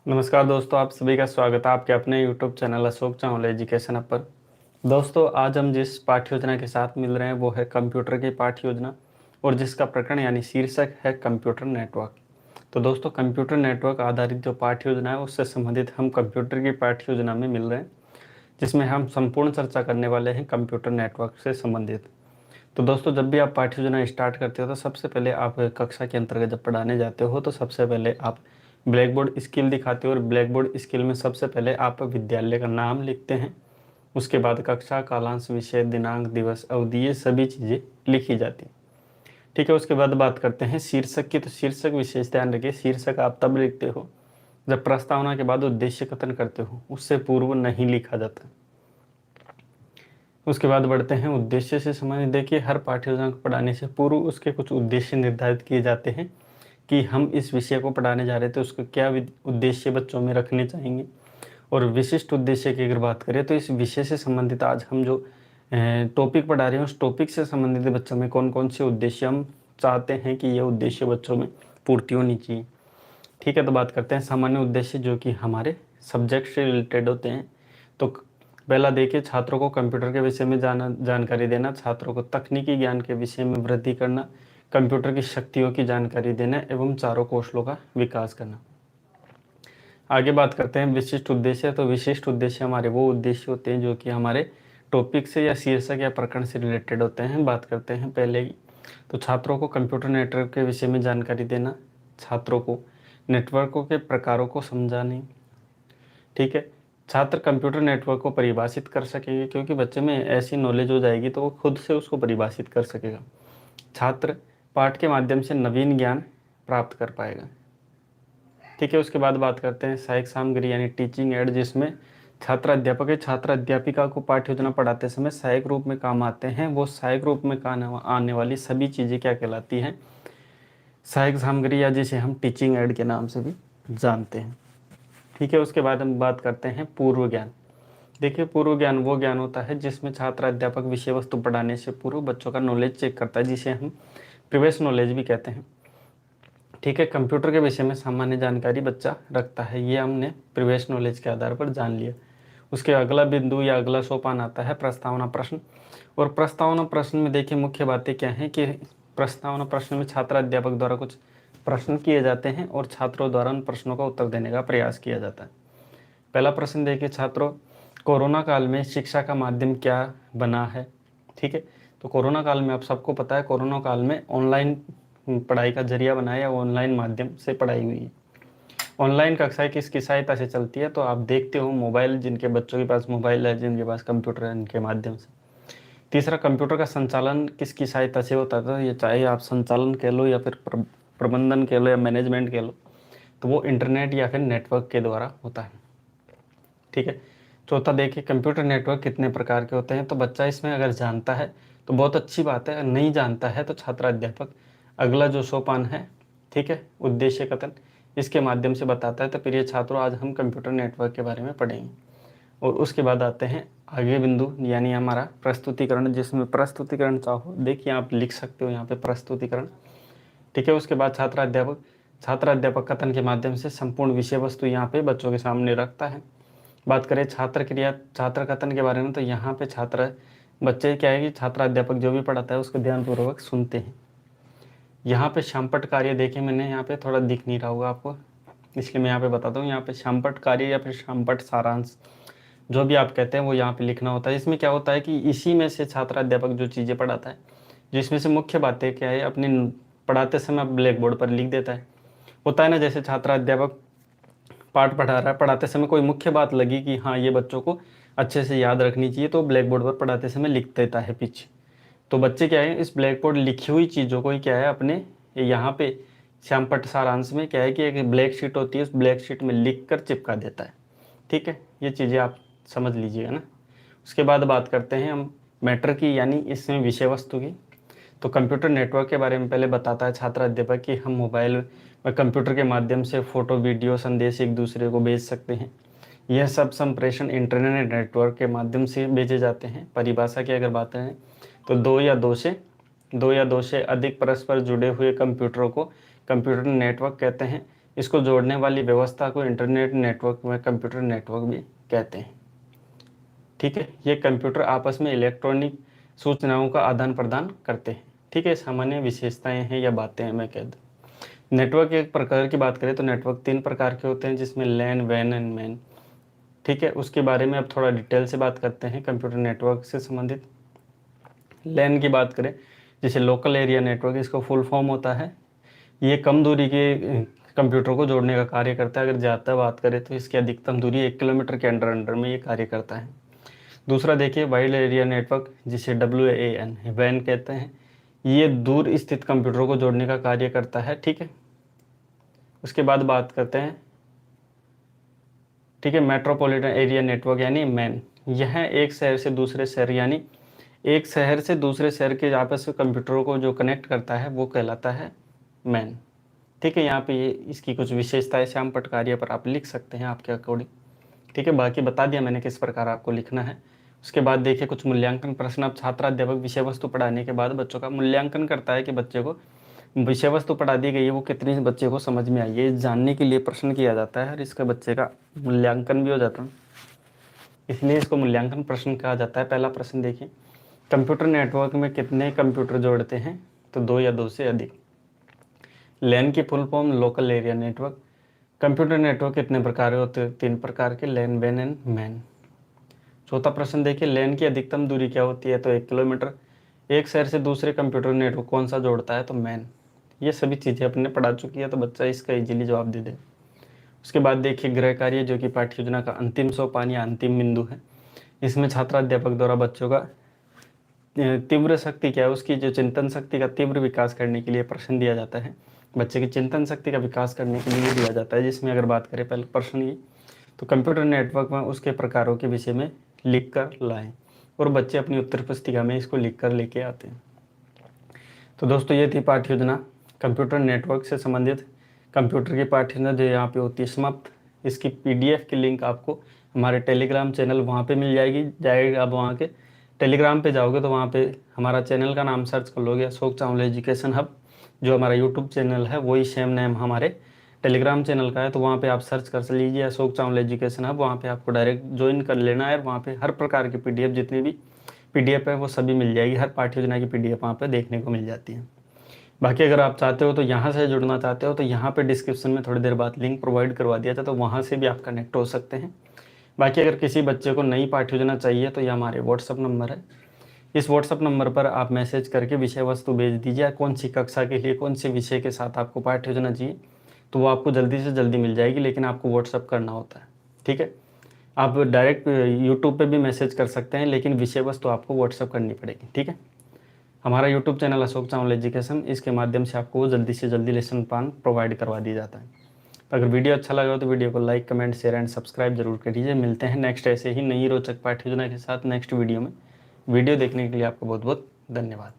नमस्कार दोस्तों, आप सभी का स्वागत है आपके अपने YouTube channel Ashok Chawla education app पर। दोस्तों, आज हम जिस पाठ्य योजना के साथ मिल रहे हैं वो है कंप्यूटर की पाठ्य योजना और जिसका प्रकरण यानी शीर्षक है कंप्यूटर नेटवर्क। तो दोस्तों, कंप्यूटर नेटवर्क आधारित जो पाठ्य योजना है उससे संबंधित हम कंप्यूटर की पाठ्य योजना में मिल रहे हैं, जिसमें हम संपूर्ण चर्चा करने वाले हैं कंप्यूटर नेटवर्क से संबंधित। तो दोस्तों, जब भी आप पाठ्य योजना स्टार्ट करते हो तो सबसे पहले आप कक्षा के अंतर्गत जब पढ़ाने जाते हो तो सबसे पहले आप ब्लैक बोर्ड स्किल दिखाते हो और ब्लैक बोर्ड स्किल में सबसे पहले आप विद्यालय का नाम लिखते हैं। उसके बाद कक्षा, कालांश, विषय, दिनांक, दिवस, अवधि, ये सभी चीज़ें लिखी जाती हैं। ठीक है, उसके बाद बात करते हैं शीर्षक की। तो शीर्षक विशेष ध्यान रखिए, शीर्षक आप तब लिखते हो जब प्रस्तावना के बाद उद्देश्य कथन करते हो, उससे पूर्व नहीं लिखा जाता। उसके बाद बढ़ते हैं उद्देश्य से संबंधित। देखिए, हर पाठ्य योजना को पढ़ाने से पूर्व उसके कुछ उद्देश्य निर्धारित किए जाते हैं कि हम इस विषय को पढ़ाने जा रहे थे, उसके क्या उद्देश्य बच्चों में रखने चाहेंगे। और विशिष्ट उद्देश्य की अगर बात करें तो इस विषय से संबंधित आज हम जो टॉपिक पढ़ा रहे हैं उस टॉपिक से संबंधित बच्चों में कौन कौन से उद्देश्य हम चाहते हैं कि ये उद्देश्य बच्चों में पूर्ति होनी चाहिए। ठीक है, तो बात करते हैं सामान्य उद्देश्य जो कि हमारे सब्जेक्ट से रिलेटेड होते हैं। तो पहला देखिए, छात्रों को कंप्यूटर के विषय में जानकारी देना, छात्रों को तकनीकी ज्ञान के विषय में वृद्धि करना, कंप्यूटर की शक्तियों की जानकारी देना एवं चारों कौशलों का विकास करना। आगे बात करते हैं विशिष्ट उद्देश्य। तो विशिष्ट उद्देश्य हमारे वो उद्देश्य होते हैं जो कि हमारे टॉपिक से या शीर्षक या प्रकरण से रिलेटेड होते हैं। बात करते हैं पहले ही, तो छात्रों को कंप्यूटर नेटवर्क के विषय में जानकारी देना, छात्रों को नेटवर्कों के प्रकारों को समझाने। ठीक है, छात्र कंप्यूटर नेटवर्क को परिभाषित कर सकेंगे, क्योंकि बच्चे में ऐसी नॉलेज हो जाएगी तो वो खुद से उसको परिभाषित कर सकेगा। छात्र पाठ के माध्यम से नवीन ज्ञान प्राप्त कर पाएगा। ठीक है, उसके बाद बात करते हैं सहायक सामग्री यानी टीचिंग एड, जिसमें छात्र अध्यापक या छात्र अध्यापिका को पाठ्य योजना पढ़ाते समय सहायक रूप में काम आते हैं। वो सहायक रूप में काम आने वाली सभी चीज़ें क्या कहलाती हैं? सहायक सामग्री, या जिसे हम टीचिंग एड के नाम से भी जानते हैं। ठीक है, उसके बाद हम बात करते हैं पूर्व ज्ञान। देखिए, पूर्व ज्ञान वो ज्ञान होता है जिसमें छात्र अध्यापक विषय वस्तु पढ़ाने से पूर्व बच्चों का नॉलेज चेक करता है, जिसे हम प्रीवियस नॉलेज भी कहते हैं। ठीक है, कंप्यूटर के विषय में सामान्य जानकारी बच्चा रखता है, ये हमने प्रीवियस नॉलेज के आधार पर जान लिया। उसके अगला बिंदु या अगला सोपान आता है प्रस्तावना प्रश्न। और प्रस्तावना प्रश्न में देखिए मुख्य बातें क्या हैं कि प्रस्तावना प्रश्न में छात्र अध्यापक द्वारा कुछ प्रश्न किए जाते हैं और छात्रों द्वारा उन प्रश्नों का उत्तर देने का प्रयास किया जाता है। पहला प्रश्न देखिए, छात्रों, कोरोना काल में शिक्षा का माध्यम क्या बना है? ठीक है, तो कोरोना काल में आप सबको पता है कोरोना काल में ऑनलाइन पढ़ाई का जरिया बना है या ऑनलाइन माध्यम से पढ़ाई हुई है। ऑनलाइन कक्षाएं किसकी सहायता से चलती है? तो आप देखते हो मोबाइल, जिनके बच्चों के पास मोबाइल है, जिनके पास कंप्यूटर है, इनके माध्यम से। तीसरा, कंप्यूटर का संचालन किसकी सहायता से होता था? ये चाहे आप संचालन कह लो या फिर प्रबंधन कह लो या मैनेजमेंट कह लो, तो वो इंटरनेट या फिर नेटवर्क के द्वारा होता है। ठीक है, चौथा देखिए, कंप्यूटर नेटवर्क कितने प्रकार के होते हैं? तो बच्चा इसमें अगर जानता है तो बहुत अच्छी बात है, अगर नहीं जानता है तो छात्र अध्यापक अगला जो सोपान है, ठीक है, उद्देश्य कथन, इसके माध्यम से बताता है। तो प्रिय छात्रों, आज हम कंप्यूटर नेटवर्क के बारे में पढ़ेंगे। और उसके बाद आते हैं आगे बिंदु यानी हमारा प्रस्तुतिकरण, जिसमें प्रस्तुतिकरण चाहो देखिए आप लिख सकते हो यहाँ पे प्रस्तुतिकरण। ठीक है, उसके बाद छात्र अध्यापक कथन के माध्यम से संपूर्ण विषय वस्तु यहाँ पे बच्चों के सामने रखता है। बात करें छात्र क्रिया, छात्र कथन के बारे में, तो यहाँ पे बच्चे क्या है कि छात्र अध्यापक जो भी पढ़ाता है उसको ध्यानपूर्वक सुनते हैं। यहाँ पे शामपट कार्य देखिए, मैंने यहाँ पे थोड़ा दिख नहीं रहा होगा आपको, इसलिए मैं यहाँ पे बताता हूँ। यहाँ पे शामपट कार्य या फिर शामपट सारांश, जो भी आप कहते हैं वो यहाँ पे लिखना होता है। इसमें क्या होता है कि इसी में से छात्र अध्यापक जो चीज़ें पढ़ाता है, जिसमें से मुख्य बातें क्या है अपने पढ़ाते समय ब्लैक बोर्ड पर लिख देता है। होता है ना, जैसे छात्र अध्यापक पाठ पढ़ा रहा है, पढ़ाते समय कोई मुख्य बात लगी कि हाँ ये बच्चों को अच्छे से याद रखनी चाहिए, तो ब्लैक बोर्ड पर पढ़ाते समय लिख देता है पीछे। तो बच्चे क्या है, इस ब्लैक बोर्ड लिखी हुई चीज़ों को ही क्या है अपने यहाँ पे श्यामपट्ट सारांश में क्या है कि एक ब्लैक शीट होती है, उस ब्लैक शीट में लिख कर चिपका देता है। ठीक है, ये चीज़ें आप समझ लीजिएगा ना। उसके बाद बात करते हैं हम मैटर की, यानी इसमें विषय वस्तु की। तो कंप्यूटर नेटवर्क के बारे में पहले बताता है छात्र अध्यापक कि हम मोबाइल व कंप्यूटर के माध्यम से फोटो, वीडियो, संदेश एक दूसरे को भेज सकते हैं। यह सब संप्रेषण इंटरनेट नेटवर्क के माध्यम से भेजे जाते हैं। परिभाषा की अगर बात करें तो दो या दो से अधिक परस्पर जुड़े हुए कंप्यूटरों को कंप्यूटर नेटवर्क कहते हैं। इसको जोड़ने वाली व्यवस्था को इंटरनेट नेटवर्क में कंप्यूटर नेटवर्क भी कहते हैं। ठीक है, ये कंप्यूटर आपस में इलेक्ट्रॉनिक सूचनाओं का आदान प्रदान करते हैं। ठीक है, सामान्य विशेषताएं हैं या बातें हैं मैं कह दूँ। नेटवर्क एक प्रकार की बात करें तो नेटवर्क 3 प्रकार के होते हैं, जिसमें लैन, वैन एंड मैन। ठीक है, उसके बारे में अब थोड़ा डिटेल से बात करते हैं कंप्यूटर नेटवर्क से संबंधित। लैन की बात करें, जैसे लोकल एरिया नेटवर्क, इसका फुल फॉर्म होता है, ये कम दूरी के कंप्यूटर को जोड़ने का कार्य करता है। अगर ज़्यादा बात करें तो इसकी अधिकतम दूरी 1 किलोमीटर के अंडर में ये कार्य करता है। दूसरा देखिए वाइड एरिया नेटवर्क, जिसे WAN वैन कहते हैं, ये दूर स्थित कंप्यूटर को जोड़ने का कार्य करता है। ठीक है, उसके बाद बात करते हैं, ठीक है, मेट्रोपॉलिटन एरिया नेटवर्क यानी मैन। यह एक शहर से दूसरे शहर यानी एक शहर से दूसरे शहर के आपस में कंप्यूटरों को जो कनेक्ट करता है वो कहलाता है मैन। ठीक है, यहाँ पे ये इसकी कुछ विशेषताएं श्याम पटकारिया पर आप लिख सकते हैं आपके अकॉर्डिंग। ठीक है, बाकी बता दिया मैंने किस प्रकार आपको लिखना है। उसके बाद देखिए कुछ मूल्यांकन प्रश्न। अब छात्राध्यापक विषय वस्तु पढ़ाने के बाद बच्चों का मूल्यांकन करता है कि बच्चे को विषय वस्तु पढ़ा दी गई है वो कितनी बच्चे को समझ में आई है, जानने के लिए प्रश्न किया जाता है और इसका बच्चे का मूल्यांकन भी हो जाता है, इसलिए इसको मूल्यांकन प्रश्न कहा जाता है। पहला प्रश्न देखिए, कंप्यूटर नेटवर्क में कितने कंप्यूटर जोड़ते हैं? तो 2 या 2 से अधिक। लैन की full form local area network. Computer network कितने प्रकार होते हैं? 3 प्रकार के, लैन, वैन एंड मैन। चौथा प्रश्न देखिए, लैन की अधिकतम दूरी क्या होती है? तो 1 किलोमीटर। एक शहर से दूसरे कंप्यूटर नेटवर्क कौन सा जोड़ता है? तो मैन। ये सभी चीज़ें अपने पढ़ा चुकी है तो बच्चा इसका इजीली जवाब दे दे। उसके बाद देखिए गृह कार्य, जो कि पाठ्य योजना का अंतिम सोपान या अंतिम बिंदु है। इसमें छात्राध्यापक द्वारा बच्चों का तीव्र शक्ति क्या है, उसकी जो चिंतन शक्ति का तीव्र विकास करने के लिए प्रश्न दिया जाता है। बच्चे की चिंतन शक्ति का विकास करने के लिए दिया जाता है, जिसमें अगर बात करें पहले प्रश्न की, तो कंप्यूटर नेटवर्क में उसके प्रकारों के विषय में लिख कर लाएँ और बच्चे अपनी उत्तर पुस्तिका में इसको लिख कर लेके आते हैं। तो दोस्तों ये थी पाठ्य योजना कंप्यूटर नेटवर्क से संबंधित। कंप्यूटर की पाठ्य योजना जो यहाँ पे होती है समाप्त। इसकी PDF की लिंक आपको हमारे टेलीग्राम चैनल वहाँ पे मिल जाएगा। आप वहाँ के टेलीग्राम पे जाओगे तो वहाँ पे हमारा चैनल का नाम सर्च कर लोगे, अशोक चावला एजुकेशन हब। जो हमारा यूट्यूब चैनल है वही सेम नेम हमारे टेलीग्राम चैनल का है, तो वहाँ पे आप सर्च कर लीजिए अशोक चावला एजुकेशन हब। वहाँ पे आपको डायरेक्ट ज्वाइन कर लेना है। वहाँ पे हर प्रकार की PDF जितनी भी PDF है वो सभी मिल जाएगी। हर पाठ्य योजना की PDF वहाँ पे देखने को मिल जाती है। बाकी अगर आप चाहते हो तो यहाँ से जुड़ना चाहते हो तो यहाँ पे डिस्क्रिप्शन में थोड़ी देर बाद लिंक प्रोवाइड करवा दिया था, तो वहाँ से भी आप कनेक्ट हो सकते हैं। बाकी अगर किसी बच्चे को नई पाठ्य योजना चाहिए तो ये हमारे व्हाट्सअप नंबर है। इस व्हाट्सअप नंबर पर आप मैसेज करके विषय वस्तु भेज दीजिए, कौन सी कक्षा के लिए कौन से विषय के साथ आपको पाठ्य योजना चाहिए, तो वो आपको जल्दी से जल्दी मिल जाएगी, लेकिन आपको व्हाट्सअप करना होता है। ठीक है, आप डायरेक्ट यूट्यूब पे भी मैसेज कर सकते हैं, लेकिन विषय वस्तु आपको व्हाट्सअप करनी पड़ेगी। ठीक है, हमारा YouTube channel Ashok Chawla education, इसके माध्यम से आपको जल्दी से जल्दी लेसन प्लान प्रोवाइड करवा दिया जाता है। तो अगर वीडियो अच्छा लगा हो तो वीडियो को like, comment, share and subscribe जरूर करिए। मिलते हैं नेक्स्ट ऐसे ही नई रोचक पाठ्य योजना के साथ नेक्स्ट वीडियो में। वीडियो देखने के लिए आपको बहुत बहुत धन्यवाद।